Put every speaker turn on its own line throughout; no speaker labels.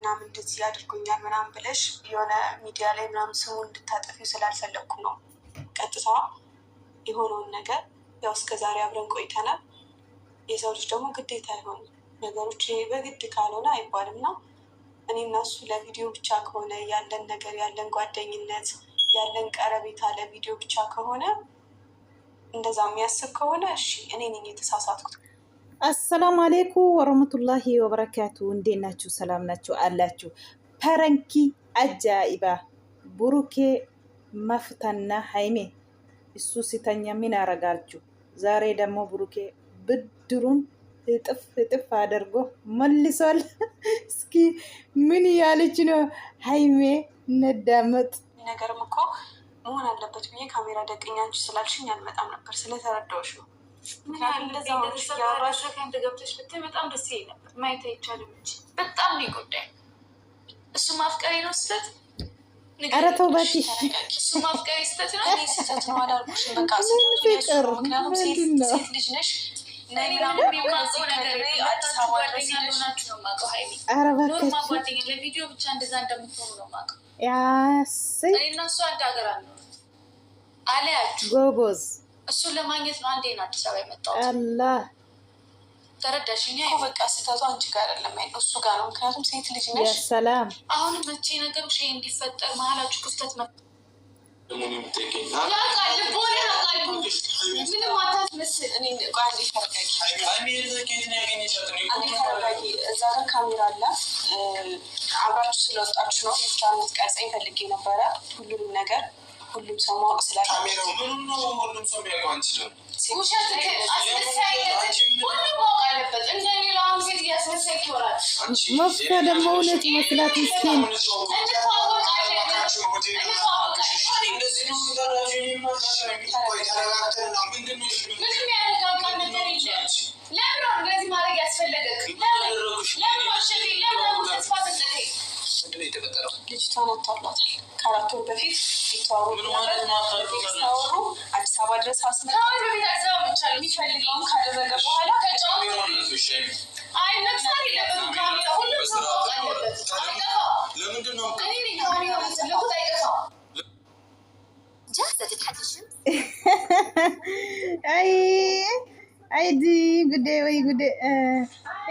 ምናምን እንደዚህ ያድርጎኛል ምናምን ብለሽ የሆነ ሚዲያ ላይ ምናምን ስሙ እንድታጠፊው ስላልፈለግኩ ነው። ቀጥታ የሆነውን ነገር ያው እስከዛሬ አብረን ቆይተናል። የሰው ልጅ ደግሞ ግዴታ አይሆንም ነገሮች በግድ ካልሆነ አይባልም እና እኔ እና እሱ ለቪዲዮ ብቻ ከሆነ ያለን ነገር ያለን ጓደኝነት ያለን ቀረቤታ ለቪዲዮ ብቻ ከሆነ እንደዛ የሚያስብ ከሆነ እሺ እኔ ነኝ የተሳሳትኩት።
አሰላሙ አሌይኩም ወረህመቱላሂ ወበረካቱ። እንዴት ናችሁ? ሰላም ናችሁ አላችሁ? ፐረንኪ አጃኢባ ብሩኬ መፍተና ሀይሜ እሱ ሲተኛ ምን አረጋችሁ? ዛሬ ደግሞ ብሩኬ ብድሩን እጥፍ አድርጎ መልሷል። እስኪ ምን ያለች ነው ሀይሜ? ነዳመጥ
ነገርም እኮ መሆን አለበት ብዬ ካሜራ ደቅኛ አንቺ ስላልሽኝ አልመጣም ነበር ስለተረዳሁሽ ነው።
ገብተሽ ብታይ በጣም ደስ ይለኝ ነበር። ማየት አይቻልም እንጂ በጣም ነው የጎዳኝ። እሱ ማፍቀሬ ነው ስህተት?
ኧረ ተው እባክሽ።
እሱ ማፍቀሬ ስህተት ነው?
እኔ ስህተት ነው አላልኩሽም። በቃ ምክንያቱም ሴት ልጅ ነሽ።
ለቪዲዮ ብቻ እንደዛ እንደምትሆኑ ነው የማውቀው። እና እሱ አንድ ሀገር አለ አለያችሁ
ጎበዝ።
እሱን ለማግኘት ነው አንዴ ነው አዲስ አበባ የመጣሁት።
አላህ
ተረዳሽኝ?
በቃ ስህተቱ አንቺ ጋር አይደለም እሱ ጋር ነው። ምክንያቱም ሴት ልጅ ነሽ።
ሰላም
አሁንም መቼ ነገሮች ይሄ እንዲፈጠር መሀላችሁ ክፍተት
እዛ ጋር ካሜራ አለ። አብራችሁ ስለወጣችሁ ነው ብቻ የምትቀርጸኝ ፈልጌ ነበረ። ሁሉንም ነገር ሁሉም ሰው ማወቅ ስላለ
ሁሉም ሰው የሚያውቀው አንቺ ነው።
መፍታ ደግሞ እውነት መስላት ምስኪን
ልጅቷን አታሏታል። ከአራት ወር በፊት ሲተዋወሩ አዲስ አበባ ድረስ የሚፈልገውን ካደረገ በኋላ
አይዲ ጉዴ ወይ ጉዴ።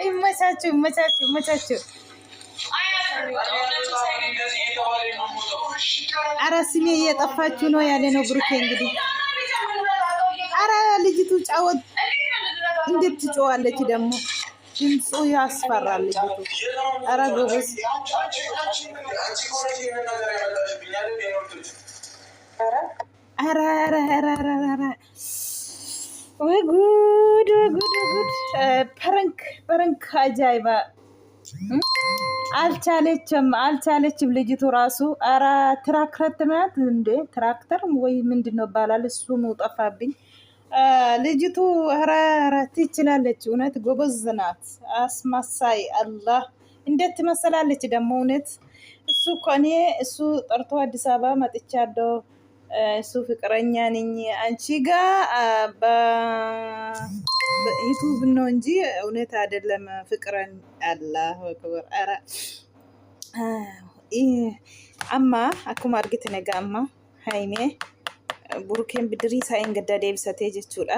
ይመቻችሁ ይመቻችሁ ይመቻችሁ። አረ ስሜ እየጠፋችሁ ነው ያለ ነው ብሩኬ። እንግዲህ አረ ልጅቱ ጫወት እንዴት ትጮዋለች ደግሞ ድምፁ ያስፈራል ልጅቱ። አረ ጎበዝ። አረ አረ አረ አረ ወይ ጉድ ወይ ጉድ ወይ ጉድ። ፐረንክ አጃይባ አልቻለችም ልጅቱ ራሱ። አረ ትራክተር ናት እንዴ? ትራክተር ወይ ምንድነው ይባላል? እሱ ነው ጠፋብኝ። ልጅቱ አረ ትችላለች። እውነት ጎበዝ ናት። አስመሳይ አላህ እንዴት ትመስላለች ደግሞ እውነት። እሱ እኮ እኔ እሱ ጠርቶ አዲስ አበባ መጥቻለሁ፣ እሱ ፍቅረኛ ነኝ አንቺ ጋር በዩቱብ ነው እንጂ እውነት አይደለም ፍቅረን። አላሁ አክበር። አረ አማ አኩማ አርግት ነጋ አማ ሃይሜ ቡሩኬን ብድሪ ሳይን ገዳ ደብሰቴ ጀቹዳ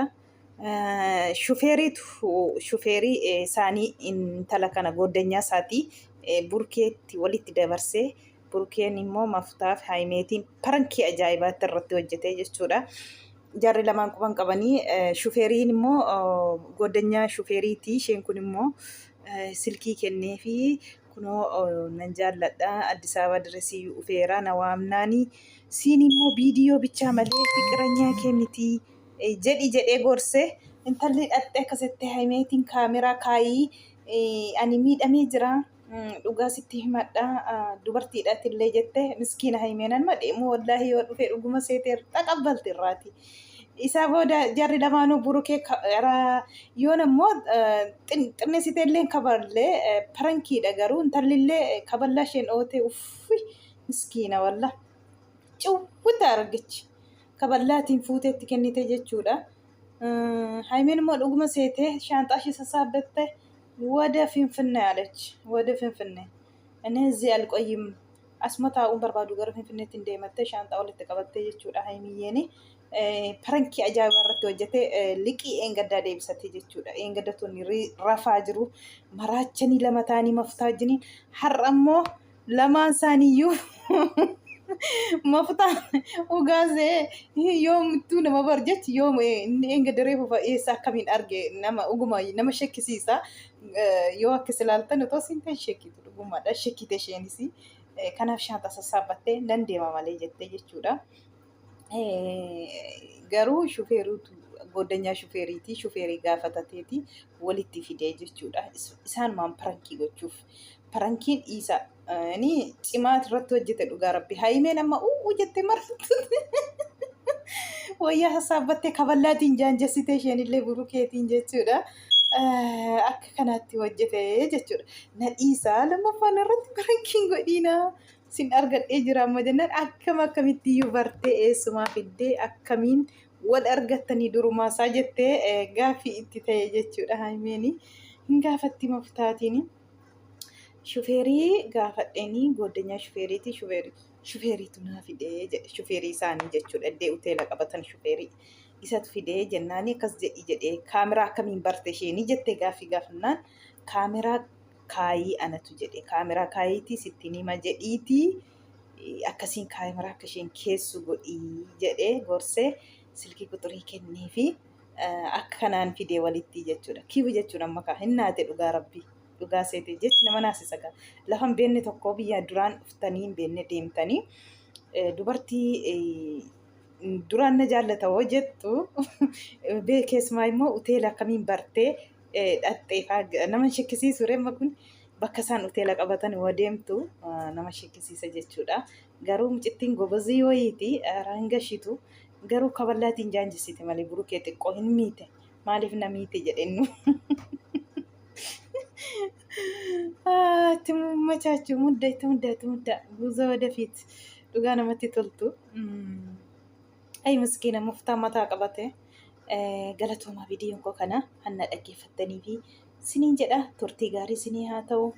ሹፌሪ ሳኒ ኢንተለከነ ጎደኛ ሳቲ ቡርኬት ወሊት ደበርሴ ቡሩኬን ሞ መፍታፍ ሃይሜቲን ፐረንኪ አጃይባት ተረተ ወጀቴ ጀቹዳ ጃሪ ለማን ቁባን ቀበኒ ሹፌሪን ሞ ጎደኛ ሹፌሪቲ ሼንኩን ሞ ስልኪ ከኔፊ ኩኖ ነንጃለዳ አዲስ አበባ ድረስ ኡፌራ ነዋምናኒ ሲኒ ሞ ቪዲዮ ብቻ መለ ፍቅረኛ ከሚቲ ጀዲ ጎርሴ እንተል አጠ ከሰተ ሃይሜቲን ካሜራ ካይ አኒሚ ደሜ ጅራ ዱጋ ሲቲ ማዳ ዱበርቲ ዳትለ ጀተ ምስኪና ሃይሜናን ማደሞ ወላሂ ወዱፌ ዱጉማ ሴቴር ተቀበልት ራቲ ኢሳ ቦዳ ጃሪ ለማኑ ብሩኬ ራ የሆነ ሞ ጥነ ሲተለን ከበለ ፐረንኪ ደገሩ እንተልለ ከበላሽን ኦቴ ኡፍ ምስኪና ወላ ጭውት አረገች። ከበላቲን ፉቴት ከኒተ ጀቹዳ ሃይሜን ሞ ዱጉማ ሴቴ ሻንጣሽ ሰሳበተ ወደ ፍንፍና ያለች ወደ ፍንፍና Inni alqoyyim asuma taa'uun barbaadu gara Finfinneetti hin deemattee shaanxaa walitti qabattee jechuudha Haayimiyyeen. Parankii ajaa'ibaa irratti hojjetee liqii eengaddaa deebisatee jechuudha. Eengaddattoonni rafaa jiru. Maraachanii lama ta'anii maftaa wajjiniin har'a immoo lamaan isaaniiyyuu maftaa ugaasee yoomtuu nama barjechi yoom eengadda reefu eessa akkamiin arge nama uguma nama shakkisiisa. Yoo akkas ilaaltan otoo siin ta'e shakkitu dhugumaadha. Shakkite isheenis kanaaf shaanxaa sassaabbattee nan deema malee jettee jechuudha. Garuu shufeeruutu goddanyaa shufeeriiti. Shufeerii gaafatateeti walitti fidee jechuudha. Isaanumaan parankii gochuuf. Parankiin dhiisa. Ni cimaa irratti hojjete dhugaa rabbi. Haayimeen amma jettee maratu. Wayyaa sassaabbattee kaballaatiin jaanjessitee isheenillee burukeetiin jechuudha. Akka kanaatti hojjete jechuudha. Na dhiisaa lammaffaan irratti parankiin godhiinaa. Sin argadhee jira amma jennaan akkamitti iyyuu bartee eessumaa fiddee akkamiin wal argattanii durumaasaa jettee gaaffii itti ta'e jechuudha. Haayimeen hin gaafatti maftaatiin shufeerii gaafadheenii goddanyaa shufeeriiti. Shufeeriitu naa fidee jedhe shufeerii isaanii jechuudha. Iddoo hoteela qabatan shufeerii isatu fidee jennaani akkas jedhee kaameraa akkamiin barte isheenii jettee gaaffii gaafannaan kaameraa kaayii anatu jedhe kaameraa kaayiitii sitti nima jedhiitii akkasiin kaameraa akka isheen keessu godhii jedhee gorsee silkii quxurii kennee fi akka kanaan fidee walitti jechuudha. Kiibu jechuudha amma kaa hin naate dhugaa rabbii dhugaa seete jechi nama naasisa gaa lafa hin beekne tokko biyya duraan dhuftanii hin beekne deemtanii dubartii duraan na jaallata hoo jettu beekeessumaa immoo hoteela akkamiin bartee dhaxxeefaa nama shakkisiisu reemma kun bakka isaan hoteela qabatan yoo deemtu nama shakkisiisa jechuudha. Garuu mucittiin gobazii wayiiti rangashitu garuu kaballaatiin jaanjissite malee burukee xiqqoo hin miite maaliif na miite jedhennu. Itti machaachuu mudda buuza wadafiit dhugaa namatti toltu. Ay miskiina muftaa mataa qabate. Galatoomaa viidiyoon koo kana hanna dhaggeeffattanii fi siniin jedha turtii gaarii sinii haa ta'u.